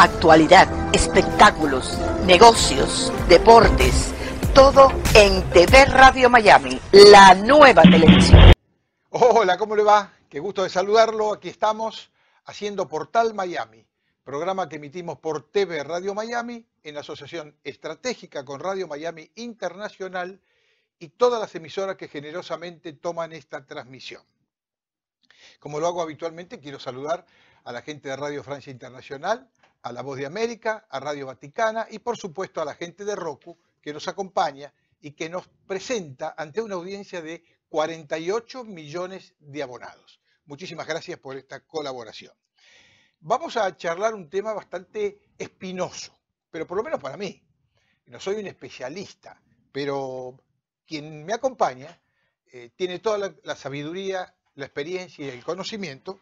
actualidad, espectáculos, negocios, deportes, todo en TV Radio Miami, la nueva televisión. Hola, ¿cómo le va? Qué gusto de saludarlo. Aquí estamos haciendo Portal Miami, programa que emitimos por TV Radio Miami en asociación estratégica con Radio Miami Internacional y todas las emisoras que generosamente toman esta transmisión. Como lo hago habitualmente, quiero saludar a la gente de Radio Francia Internacional, a La Voz de América, a Radio Vaticana y por supuesto a la gente de Roku que nos acompaña y que nos presenta ante una audiencia de 48 millones de abonados. Muchísimas gracias por esta colaboración. Vamos a charlar un tema bastante espinoso, pero por lo menos para mí. No soy un especialista, pero quien me acompaña tiene toda la sabiduría, la experiencia y el conocimiento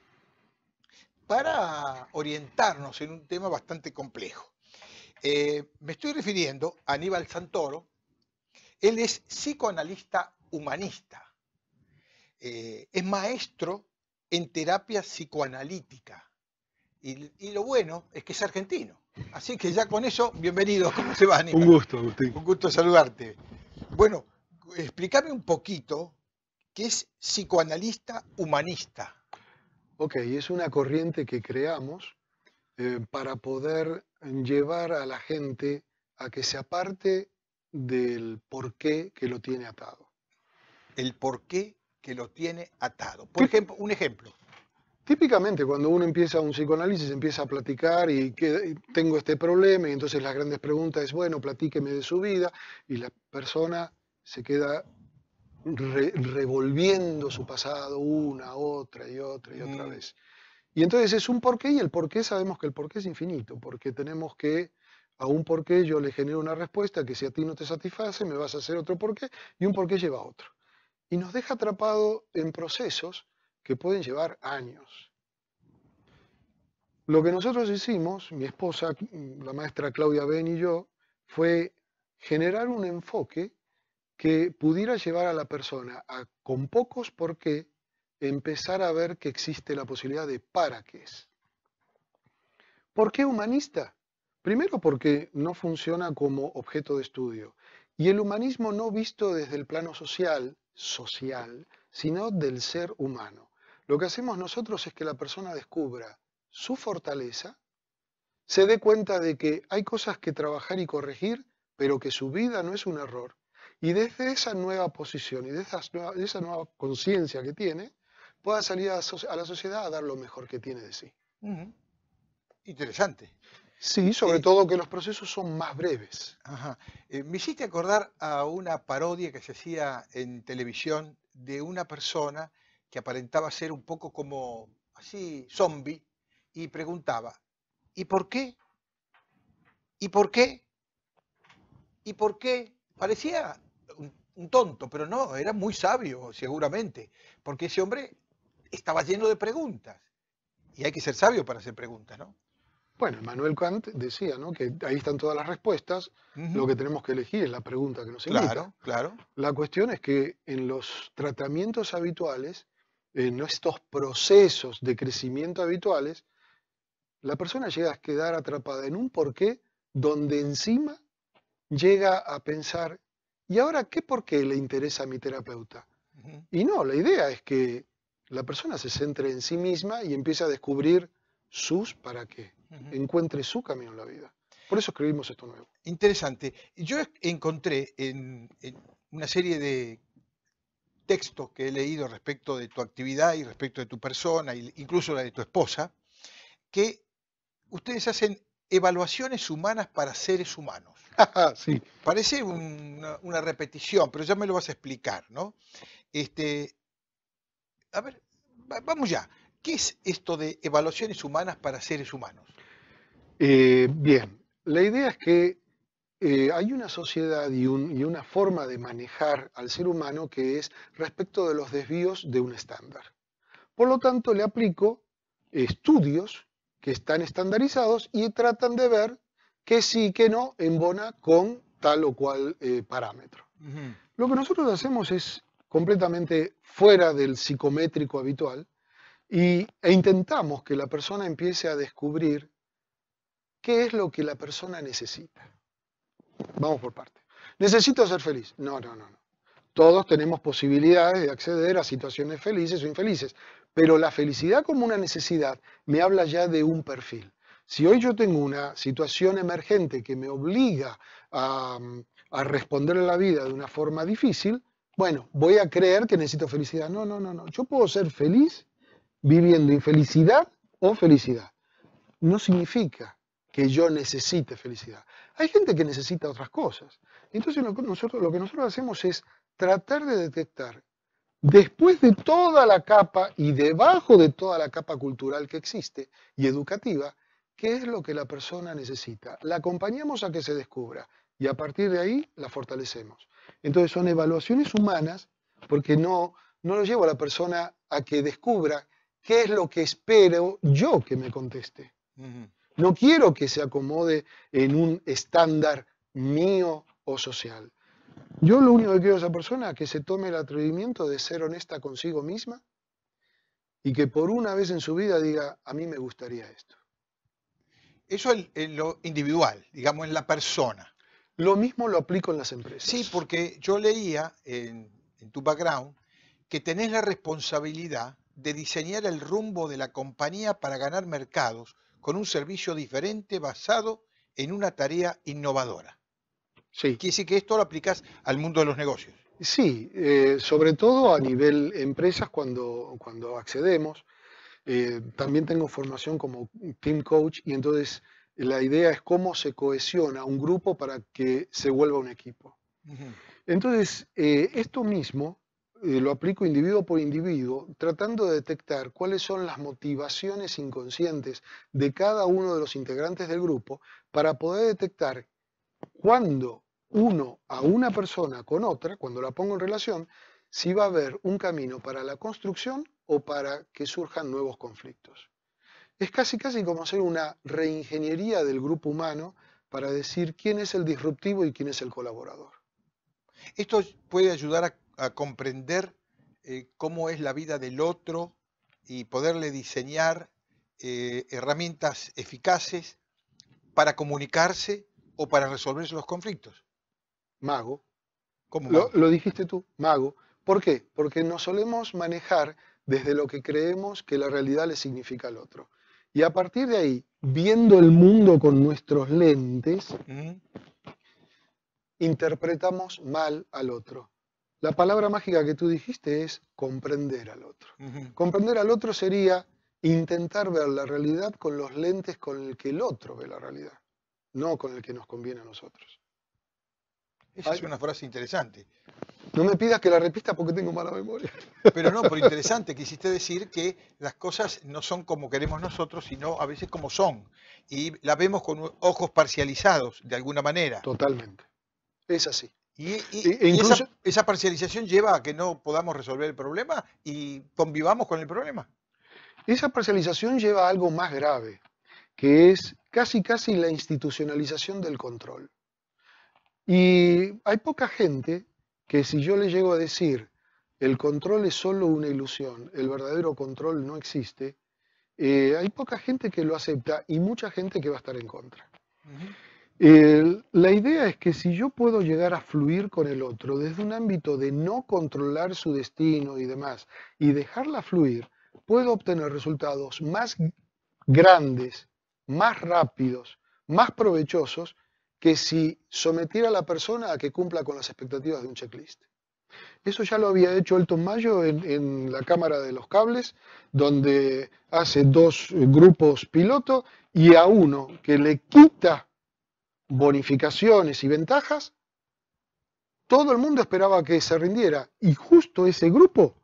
para orientarnos en un tema bastante complejo. Me estoy refiriendo a Aníbal Santoro. Él es psicoanalista humanista. Es maestro en terapia psicoanalítica. Y lo bueno es que es argentino. Así que ya con eso, bienvenido. ¿Cómo se va, Aníbal? Un gusto, Agustín. Un gusto saludarte. Bueno, explícame un poquito qué es psicoanalista humanista. Ok, es una corriente que creamos para poder llevar a la gente a que se aparte del porqué que lo tiene atado. El porqué que lo tiene atado. Por ejemplo, un ejemplo. Típicamente cuando uno empieza un psicoanálisis empieza a platicar y tengo este problema y entonces las grandes preguntas es, bueno, platíqueme de su vida y la persona se queda revolviendo su pasado una, otra y otra y otra vez. Y entonces es un porqué y el porqué sabemos que el porqué es infinito, porque tenemos que a un porqué yo le genero una respuesta que si a ti no te satisface me vas a hacer otro porqué y un porqué lleva a otro. Y nos deja atrapado en procesos que pueden llevar años. Lo que nosotros hicimos, mi esposa, la maestra Claudia Ben y yo, fue generar un enfoque que pudiera llevar a la persona a, con pocos por qué, empezar a ver que existe la posibilidad de para qué es. ¿Por qué humanista? Primero porque no funciona como objeto de estudio. Y el humanismo no visto desde el plano social, sino del ser humano. Lo que hacemos nosotros es que la persona descubra su fortaleza, se dé cuenta de que hay cosas que trabajar y corregir, pero que su vida no es un error. Y desde esa nueva posición y de esa nueva conciencia que tiene, pueda salir a la sociedad a dar lo mejor que tiene de sí. Interesante. Sí, sobre todo que los procesos son más breves. Ajá. Me hiciste acordar a una parodia que se hacía en televisión de una persona que aparentaba ser un poco como así zombie y preguntaba, ¿y por qué? ¿Y por qué? ¿Y por qué? Parecía un tonto, pero no, era muy sabio seguramente, porque ese hombre estaba lleno de preguntas y hay que ser sabio para hacer preguntas, ¿no? Bueno, Immanuel Kant decía, ¿no?, que ahí están todas las respuestas, lo que tenemos que elegir es la pregunta que nos invita. Claro, claro. La cuestión es que en los tratamientos habituales, en estos procesos de crecimiento habituales, la persona llega a quedar atrapada en un porqué donde encima llega a pensar, ¿y ahora qué porqué le interesa a mi terapeuta? Y no, la idea es que la persona se centre en sí misma y empiece a descubrir sus para qué, encuentre su camino en la vida. Por eso escribimos esto nuevo. Interesante. Yo encontré en una serie de textos que he leído respecto de tu actividad y respecto de tu persona, incluso la de tu esposa, que ustedes hacen evaluaciones humanas para seres humanos. Sí. Parece una repetición, pero ya me lo vas a explicar, ¿no? A ver, vamos ya. ¿Qué es esto de evaluaciones humanas para seres humanos? Bien, la idea es que hay una sociedad y una forma de manejar al ser humano que es respecto de los desvíos de un estándar. Por lo tanto, le aplico estudios que están estandarizados y tratan de ver que sí y que no embona con tal o cual parámetro. Lo que nosotros hacemos es completamente fuera del psicométrico habitual e intentamos que la persona empiece a descubrir ¿qué es lo que la persona necesita? Vamos por partes. ¿Necesito ser feliz? No, no, no, no. Todos tenemos posibilidades de acceder a situaciones felices o infelices, pero la felicidad como una necesidad me habla ya de un perfil. Si hoy yo tengo una situación emergente que me obliga a responder a la vida de una forma difícil, bueno, voy a creer que necesito felicidad. No, no, no, no. Yo puedo ser feliz viviendo infelicidad o felicidad. No significa que yo necesite felicidad. Hay gente que necesita otras cosas. Entonces lo que nosotros hacemos es tratar de detectar, después de toda la capa y debajo de toda la capa cultural que existe y educativa, qué es lo que la persona necesita. La acompañamos a que se descubra y a partir de ahí la fortalecemos. Entonces son evaluaciones humanas porque no lo llevo a la persona a que descubra qué es lo que espero yo que me conteste. No quiero que se acomode en un estándar mío o social. Yo lo único que quiero a esa persona es que se tome el atrevimiento de ser honesta consigo misma y que por una vez en su vida diga, a mí me gustaría esto. Eso en lo individual, digamos, en la persona. Lo mismo lo aplico en las empresas. Sí, porque yo leía en tu background que tenés la responsabilidad de diseñar el rumbo de la compañía para ganar mercados con un servicio diferente basado en una tarea innovadora. Sí. Quiere decir que esto lo aplicás al mundo de los negocios. Sí, sobre todo a nivel empresas cuando accedemos. También tengo formación como team coach y entonces la idea es cómo se cohesiona un grupo para que se vuelva un equipo. Entonces, esto mismo lo aplico individuo por individuo, tratando de detectar cuáles son las motivaciones inconscientes de cada uno de los integrantes del grupo para poder detectar cuándo uno a una persona con otra, cuando la pongo en relación, si va a haber un camino para la construcción o para que surjan nuevos conflictos. Es casi como hacer una reingeniería del grupo humano para decir quién es el disruptivo y quién es el colaborador. Esto puede ayudar a comprender cómo es la vida del otro y poderle diseñar herramientas eficaces para comunicarse o para resolver los conflictos. Mago. ¿Cómo mago? Lo dijiste tú, mago. ¿Por qué? Porque nos solemos manejar desde lo que creemos que la realidad le significa al otro. Y a partir de ahí, viendo el mundo con nuestros lentes, interpretamos mal al otro. La palabra mágica que tú dijiste es comprender al otro. Comprender al otro sería intentar ver la realidad con los lentes con el que el otro ve la realidad, no con el que nos conviene a nosotros. Esa es una frase interesante. No me pidas que la repita porque tengo mala memoria. Pero no, por interesante, quisiste decir que las cosas no son como queremos nosotros, sino a veces como son. Y la vemos con ojos parcializados, de alguna manera. Totalmente. Es así. Y incluso, esa parcialización lleva a que no podamos resolver el problema y convivamos con el problema. Esa parcialización lleva a algo más grave, que es casi la institucionalización del control. Y hay poca gente que si yo le llego a decir el control es solo una ilusión, el verdadero control no existe, hay poca gente que lo acepta y mucha gente que va a estar en contra. La idea es que si yo puedo llegar a fluir con el otro desde un ámbito de no controlar su destino y demás, y dejarla fluir, puedo obtener resultados más grandes, más rápidos, más provechosos, que si sometiera a la persona a que cumpla con las expectativas de un checklist. Eso ya lo había hecho Elton Mayo en la Cámara de los Cables, donde hace 2 grupos piloto y a uno que le quita bonificaciones y ventajas, todo el mundo esperaba que se rindiera y justo ese grupo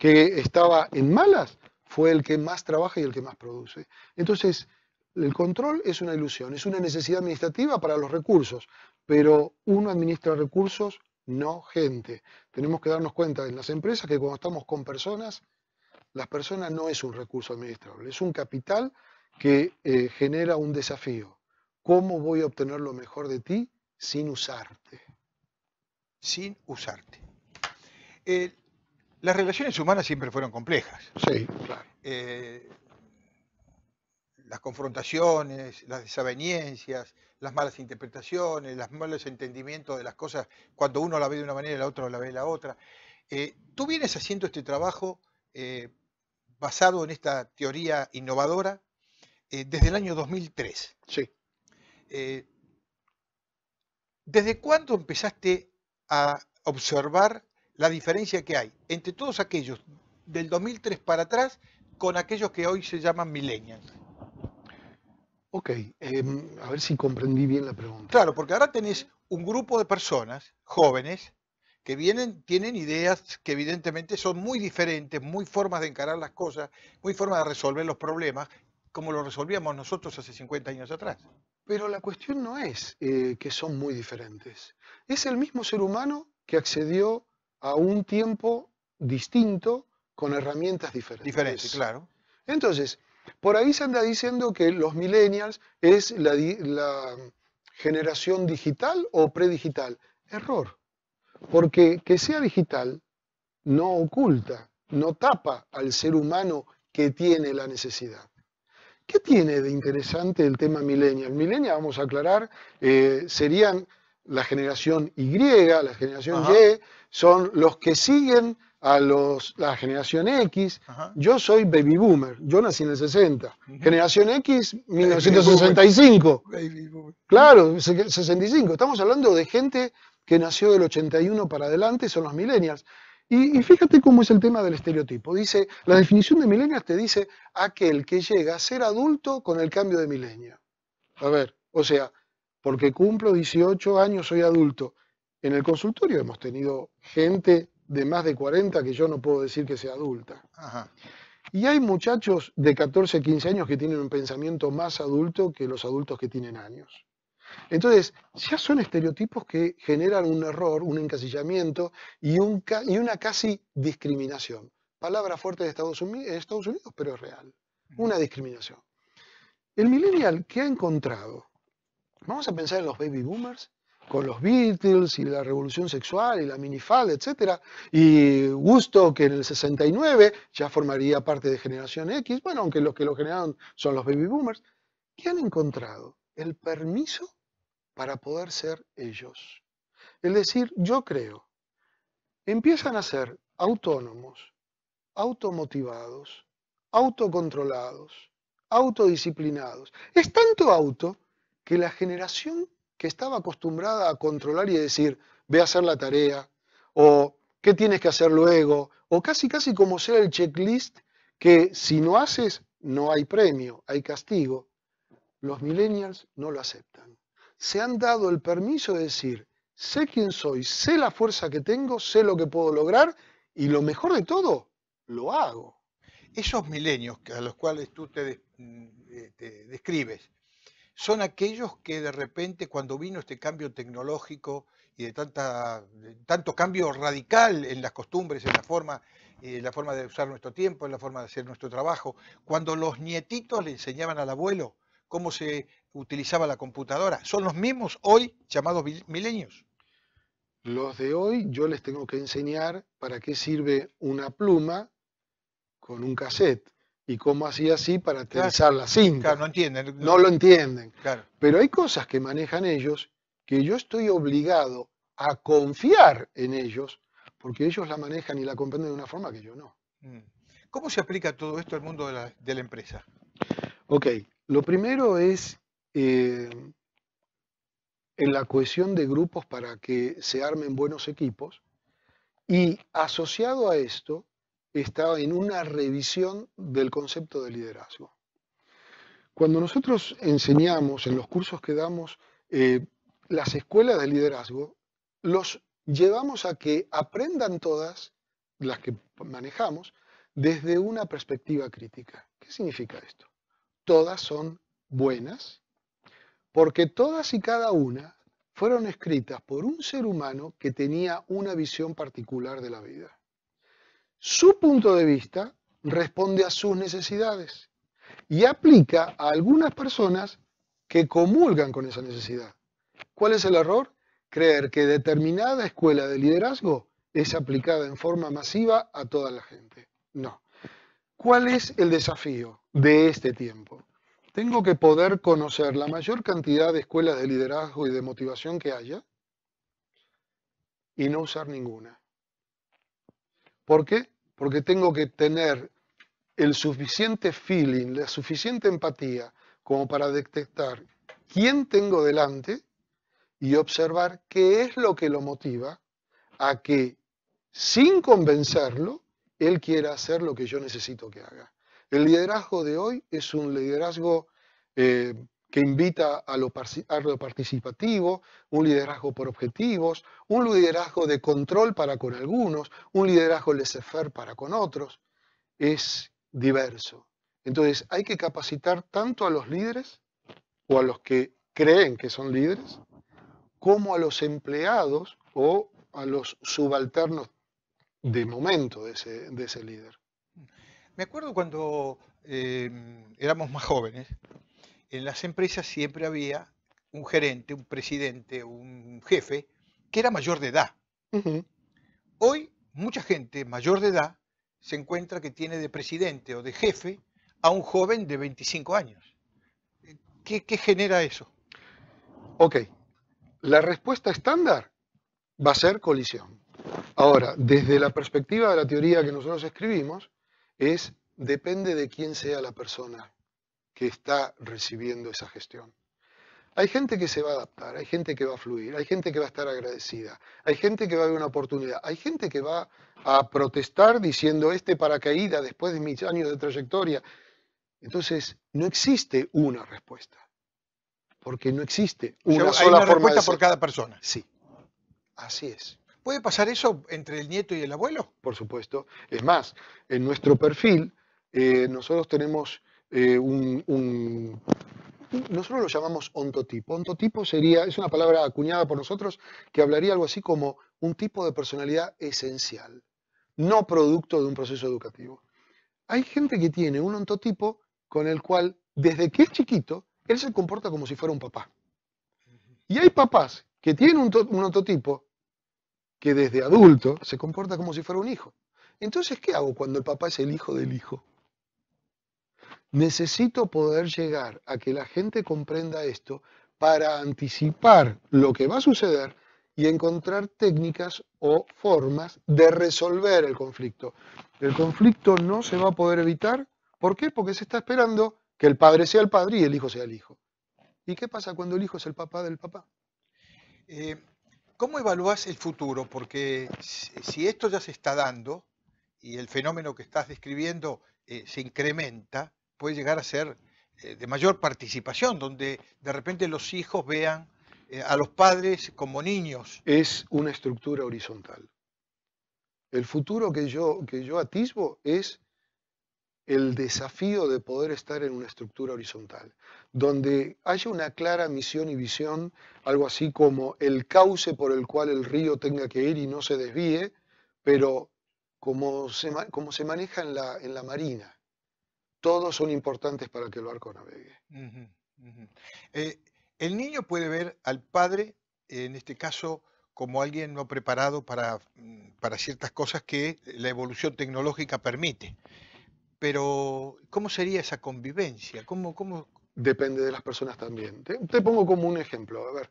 que estaba en malas fue el que más trabaja y el que más produce. Entonces, el control es una ilusión, es una necesidad administrativa para los recursos, pero uno administra recursos, no gente. Tenemos que darnos cuenta en las empresas que cuando estamos con personas, las personas no es un recurso administrable, es un capital que genera un desafío. ¿Cómo voy a obtener lo mejor de ti sin usarte? Sin usarte. Las relaciones humanas siempre fueron complejas. Sí, claro. las confrontaciones, las desavenencias, las malas interpretaciones, los malos entendimientos de las cosas, cuando uno la ve de una manera y la otra la ve de la otra. Tú vienes haciendo este trabajo basado en esta teoría innovadora desde el año 2003. Sí. ¿Desde cuándo empezaste a observar la diferencia que hay entre todos aquellos del 2003 para atrás con aquellos que hoy se llaman millennials? Ok, a ver si comprendí bien la pregunta. Claro, porque ahora tenés un grupo de personas jóvenes que tienen ideas que evidentemente son muy diferentes, muy formas de encarar las cosas, muy formas de resolver los problemas, como lo resolvíamos nosotros hace 50 años atrás. Pero la cuestión no es que son muy diferentes. Es el mismo ser humano que accedió a un tiempo distinto con herramientas diferentes. Diferente, claro. Entonces, por ahí se anda diciendo que los millennials es la generación digital o predigital. Error. Porque que sea digital no oculta, no tapa al ser humano que tiene la necesidad. ¿Qué tiene de interesante el tema millennial? Millennial, vamos a aclarar, serían la generación Y, la generación Ajá. Y, son los que siguen a la generación X. Ajá. Yo soy baby boomer, yo nací en el 60. Ujú. Generación X, 1965. Baby boomer. Claro, 65. Estamos hablando de gente que nació del 81 para adelante, son los millennials. Y fíjate cómo es el tema del estereotipo. Dice, la definición de millennials te dice aquel que llega a ser adulto con el cambio de milenio. A ver, o sea, porque cumplo 18 años soy adulto. En el consultorio hemos tenido gente de más de 40 que yo no puedo decir que sea adulta. Ajá. Y hay muchachos de 14, 15 años que tienen un pensamiento más adulto que los adultos que tienen años. Entonces, ya son estereotipos que generan un error, un encasillamiento y una casi discriminación. Palabra fuerte de Estados Unidos, pero es real. Una discriminación. El millennial, ¿qué ha encontrado? Vamos a pensar en los baby boomers, con los Beatles y la revolución sexual y la minifalda, etc. Y Woodstock en el 69 ya formaría parte de generación X, bueno, aunque los que lo generaron son los baby boomers. ¿Qué han encontrado? El permiso para poder ser ellos. Es decir, yo creo, empiezan a ser autónomos, automotivados, autocontrolados, autodisciplinados. Es tanto auto que la generación que estaba acostumbrada a controlar y decir, ve a hacer la tarea, o qué tienes que hacer luego, o casi como ser el checklist que si no haces no hay premio, hay castigo. Los millennials no lo aceptan. Se han dado el permiso de decir, sé quién soy, sé la fuerza que tengo, sé lo que puedo lograr y lo mejor de todo, lo hago. Esos milenios a los cuales tú te describes, son aquellos que de repente cuando vino este cambio tecnológico y de tanto cambio radical en las costumbres, en la forma de usar nuestro tiempo, en la forma de hacer nuestro trabajo, cuando los nietitos le enseñaban al abuelo cómo se utilizaba la computadora, ¿son los mismos hoy llamados milenios? Los de hoy yo les tengo que enseñar para qué sirve una pluma con un cassette y cómo hacía así para tensar la cinta. Claro, no entienden. No lo entienden. Claro. Pero hay cosas que manejan ellos que yo estoy obligado a confiar en ellos porque ellos la manejan y la comprenden de una forma que yo no. ¿Cómo se aplica todo esto al mundo de la empresa? Ok, lo primero es en la cohesión de grupos para que se armen buenos equipos y asociado a esto está en una revisión del concepto de liderazgo. Cuando nosotros enseñamos en los cursos que damos las escuelas de liderazgo, los llevamos a que aprendan todas las que manejamos desde una perspectiva crítica. ¿Qué significa esto? Todas son buenas porque todas y cada una fueron escritas por un ser humano que tenía una visión particular de la vida. Su punto de vista responde a sus necesidades y aplica a algunas personas que comulgan con esa necesidad. ¿Cuál es el error? Creer que determinada escuela de liderazgo es aplicada en forma masiva a toda la gente. No. ¿Cuál es el desafío de este tiempo? Tengo que poder conocer la mayor cantidad de escuelas de liderazgo y de motivación que haya y no usar ninguna. ¿Por qué? Porque tengo que tener el suficiente feeling, la suficiente empatía como para detectar quién tengo delante y observar qué es lo que lo motiva a que, sin convencerlo, él quiera hacer lo que yo necesito que haga. El liderazgo de hoy es un liderazgo que invita a lo participativo, un liderazgo por objetivos, un liderazgo de control para con algunos, un liderazgo laissez-faire para con otros. Es diverso. Entonces hay que capacitar tanto a los líderes o a los que creen que son líderes, como a los empleados o a los subalternos de momento de ese líder. Me acuerdo cuando éramos más jóvenes, en las empresas siempre había un gerente, un presidente, un jefe que era mayor de edad. Ujú. Hoy mucha gente mayor de edad se encuentra que tiene de presidente o de jefe a un joven de 25 años. ¿Qué genera eso? Ok, la respuesta estándar va a ser colisión. Ahora, desde la perspectiva de la teoría que nosotros escribimos, depende de quién sea la persona que está recibiendo esa gestión. Hay gente que se va a adaptar, hay gente que va a fluir, hay gente que va a estar agradecida, hay gente que va a ver una oportunidad, hay gente que va a protestar diciendo paracaídas después de mis años de trayectoria. Entonces, no existe una respuesta, porque no existe O sea, una hay sola una forma de respuesta ser. por cada persona. Sí, así es. ¿Puede pasar eso entre el nieto y el abuelo? Por supuesto. Es más, en nuestro perfil nosotros tenemos nosotros lo llamamos ontotipo. Ontotipo es una palabra acuñada por nosotros que hablaría algo así como un tipo de personalidad esencial, no producto de un proceso educativo. Hay gente que tiene un ontotipo con el cual, desde que es chiquito, él se comporta como si fuera un papá. Y hay papás que tienen un ontotipo que desde adulto se comporta como si fuera un hijo. Entonces, ¿qué hago cuando el papá es el hijo del hijo? Necesito poder llegar a que la gente comprenda esto para anticipar lo que va a suceder y encontrar técnicas o formas de resolver el conflicto. El conflicto no se va a poder evitar. ¿Por qué? Porque se está esperando que el padre sea el padre y el hijo sea el hijo. ¿Y qué pasa cuando el hijo es el papá del papá? ¿Cómo evalúas el futuro? Porque si esto ya se está dando y el fenómeno que estás describiendo se incrementa, puede llegar a ser de mayor participación, donde de repente los hijos vean a los padres como niños. Es una estructura horizontal. El futuro que yo atisbo es el desafío de poder estar en una estructura horizontal, donde haya una clara misión y visión, algo así como el cauce por el cual el río tenga que ir y no se desvíe, pero como se maneja en la marina. Todos son importantes para que el barco navegue. Ujú, ujú. El niño puede ver al padre, en este caso, como alguien no preparado para ciertas cosas que la evolución tecnológica permite. Pero, ¿cómo sería esa convivencia? ¿Cómo? Depende de las personas también. Te pongo como un ejemplo. A ver,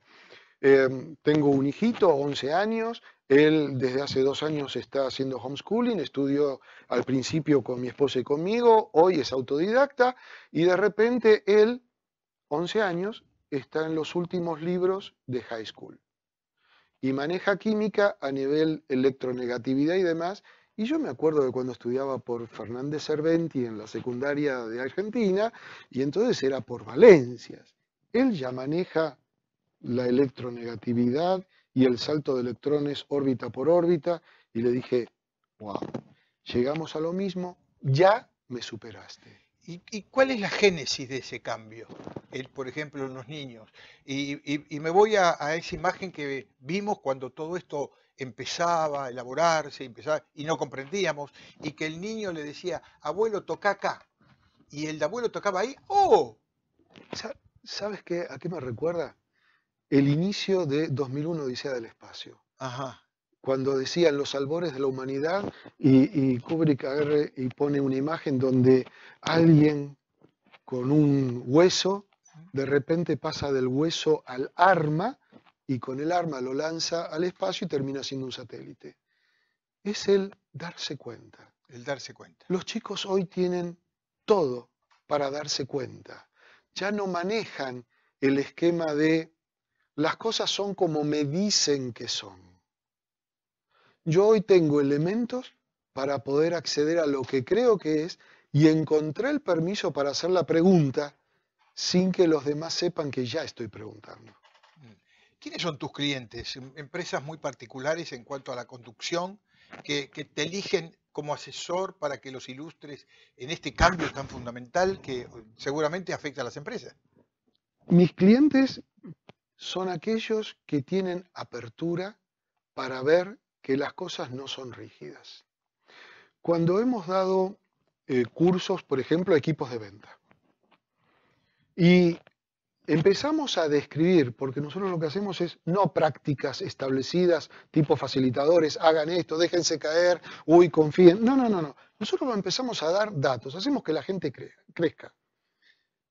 tengo un hijito, 11 años. Él desde hace 2 años está haciendo homeschooling. Estudió al principio con mi esposa y conmigo. Hoy es autodidacta. Y de repente él, 11 años, está en los últimos libros de high school. Y maneja química a nivel electronegatividad y demás. Y yo me acuerdo de cuando estudiaba por Fernández Cerventi en la secundaria de Argentina, y entonces era por valencias. Él ya maneja la electronegatividad y el salto de electrones órbita por órbita, y le dije, wow, llegamos a lo mismo, ya me superaste. ¿Y cuál es la génesis de ese cambio? Por ejemplo, en los niños. Y me voy a esa imagen que vimos cuando todo esto empezaba a elaborarse, y no comprendíamos, y que el niño le decía, abuelo, toca acá. Y el abuelo tocaba ahí, ¡oh! ¿Sabes qué? ¿A qué me recuerda? El inicio de 2001 Odisea del Espacio. Ajá. Cuando decían los albores de la humanidad y Kubrick agarre y pone una imagen donde alguien con un hueso, de repente pasa del hueso al arma y con el arma lo lanza al espacio y termina siendo un satélite. Es el darse cuenta. El darse cuenta. Los chicos hoy tienen todo para darse cuenta. Ya no manejan el esquema de las cosas son como me dicen que son. Yo hoy tengo elementos para poder acceder a lo que creo que es y encontré el permiso para hacer la pregunta sin que los demás sepan que ya estoy preguntando. ¿Quiénes son tus clientes? Empresas muy particulares en cuanto a la conducción que te eligen como asesor para que los ilustres en este cambio tan fundamental que seguramente afecta a las empresas. Mis clientes son aquellos que tienen apertura para ver que las cosas no son rígidas. Cuando hemos dado cursos, por ejemplo, a equipos de venta, y empezamos a describir, porque nosotros lo que hacemos es no prácticas establecidas, tipo facilitadores, hagan esto, déjense caer, uy, confíen. No. Nosotros empezamos a dar datos, hacemos que la gente crezca.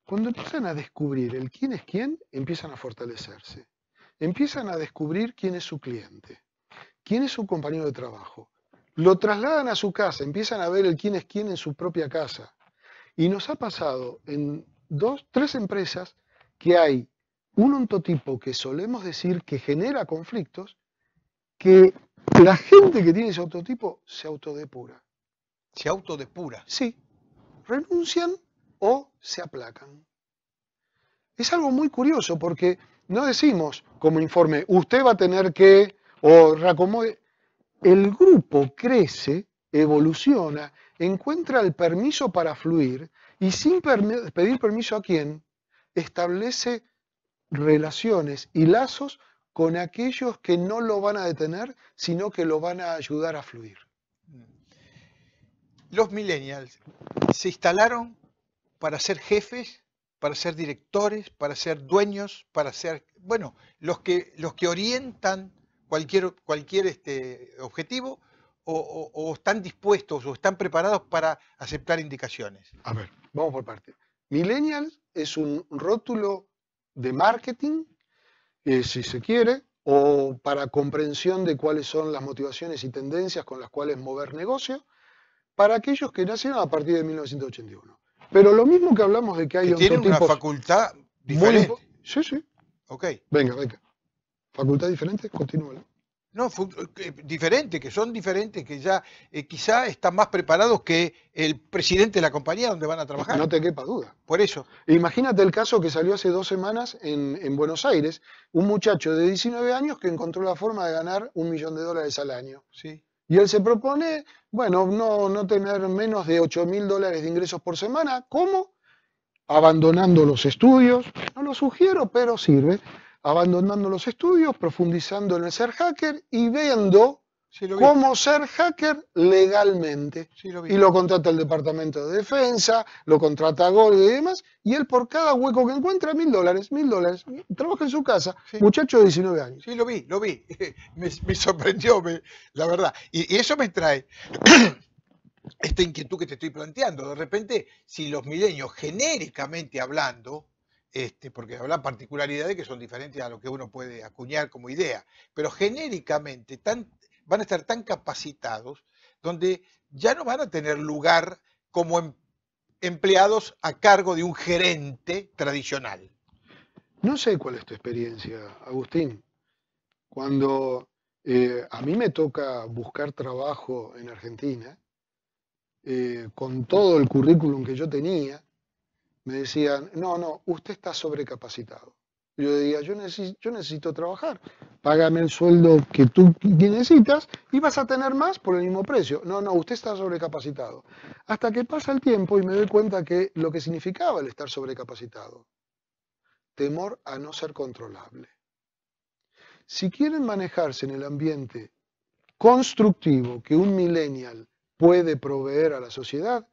Cuando empiezan a descubrir el quién es quién, empiezan a fortalecerse. Empiezan a descubrir quién es su cliente, quién es su compañero de trabajo. Lo trasladan a su casa, empiezan a ver el quién es quién en su propia casa. Y nos ha pasado en 2, 3 empresas que hay un ontotipo que solemos decir que genera conflictos, que la gente que tiene ese ontotipo se autodepura. ¿Se autodepura? Sí, renuncian o se aplacan. Es algo muy curioso porque no decimos como informe, usted va a tener que, o reacomode. El grupo crece, evoluciona, encuentra el permiso para fluir y sin pedir permiso a quién, establece relaciones y lazos con aquellos que no lo van a detener, sino que lo van a ayudar a fluir. Los millennials se instalaron para ser jefes, para ser directores, para ser dueños, para ser, bueno, los que orientan cualquier objetivo o están dispuestos o están preparados para aceptar indicaciones. A ver, vamos por parte. Millennials es un rótulo de marketing, si se quiere, o para comprensión de cuáles son las motivaciones y tendencias con las cuales mover negocio, para aquellos que nacieron a partir de 1981. Pero lo mismo que hablamos de que hay tienen una facultad diferente. Sí. Ok. Venga. ¿Facultad diferente? Continúa. No, diferente, que son diferentes, que ya quizá están más preparados que el presidente de la compañía donde van a trabajar. No te quepa duda. Por eso. Imagínate el caso que salió hace 2 semanas en Buenos Aires, un muchacho de 19 años que encontró la forma de ganar $1 millón al año. Sí. Y él se propone, bueno, no tener menos de $8.000 de ingresos por semana. ¿Cómo? Abandonando los estudios. No lo sugiero, pero sirve. Abandonando los estudios, profundizando en el ser hacker y viendo cómo ser hacker legalmente. Sí, lo vi. Y lo contrata el Departamento de Defensa, lo contrata Gol y demás, y él por cada hueco que encuentra, $1.000. Trabaja en su casa, sí. Muchacho de 19 años. Sí, lo vi. Me sorprendió, la verdad. Y eso me trae esta inquietud que te estoy planteando. De repente, si los milenios, genéricamente hablando, porque hablan particularidades que son diferentes a lo que uno puede acuñar como idea, pero genéricamente van a estar tan capacitados donde ya no van a tener lugar como empleados a cargo de un gerente tradicional. No sé cuál es tu experiencia, Agustín. Cuando a mí me toca buscar trabajo en Argentina, con todo el currículum que yo tenía, me decían, no, usted está sobrecapacitado. Yo decía, yo necesito trabajar, págame el sueldo que tú necesitas y vas a tener más por el mismo precio. No, usted está sobrecapacitado. Hasta que pasa el tiempo y me doy cuenta que lo que significaba el estar sobrecapacitado, temor a no ser controlable. Si quieren manejarse en el ambiente constructivo que un millennial puede proveer a la sociedad,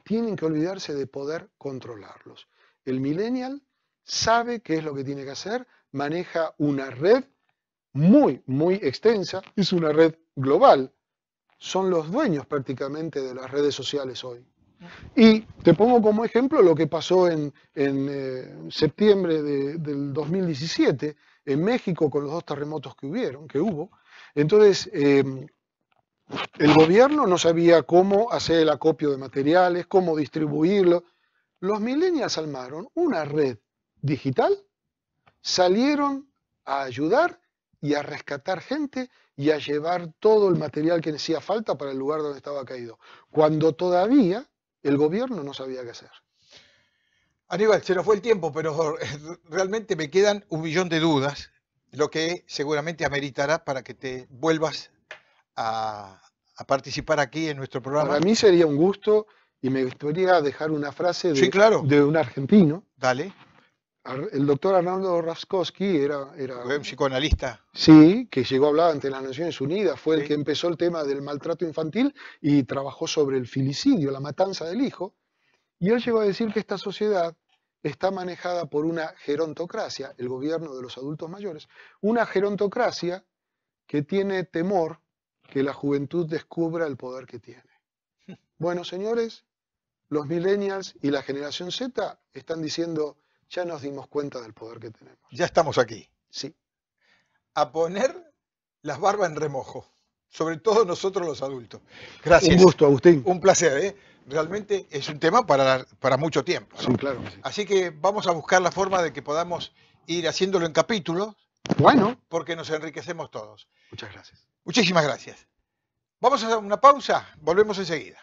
tienen que olvidarse de poder controlarlos. El millennial sabe qué es lo que tiene que hacer, maneja una red muy, muy extensa, es una red global. Son los dueños prácticamente de las redes sociales hoy. Y te pongo como ejemplo lo que pasó en septiembre del 2017 en México con los 2 terremotos que hubo. Entonces, el gobierno no sabía cómo hacer el acopio de materiales, cómo distribuirlo. Los millennials armaron una red digital, salieron a ayudar y a rescatar gente y a llevar todo el material que hacía falta para el lugar donde estaba caído, cuando todavía el gobierno no sabía qué hacer. Aníbal, se nos fue el tiempo, pero realmente me quedan 1.000.000 de dudas, lo que seguramente ameritará para que te vuelvas a participar aquí en nuestro programa. Para mí sería un gusto y me gustaría dejar una frase Sí, claro. de un argentino. Dale. El doctor Arnaldo Raskowski era un psicoanalista. Sí, que llegó a hablar ante las Naciones Unidas, fue Sí. el que empezó el tema del maltrato infantil y trabajó sobre el filicidio, la matanza del hijo. Y él llegó a decir que esta sociedad está manejada por una gerontocracia, el gobierno de los adultos mayores, una gerontocracia que tiene temor que la juventud descubra el poder que tiene. Bueno, señores, los millennials y la generación Z están diciendo, ya nos dimos cuenta del poder que tenemos. Ya estamos aquí. Sí. A poner las barbas en remojo, sobre todo nosotros los adultos. Gracias. Un gusto, Agustín. Un placer, ¿eh? Realmente es un tema para mucho tiempo, ¿no? Sí, claro. Sí. Así que vamos a buscar la forma de que podamos ir haciéndolo en capítulos. Bueno. Porque nos enriquecemos todos. Muchas gracias. Muchísimas gracias. Vamos a hacer una pausa, volvemos enseguida.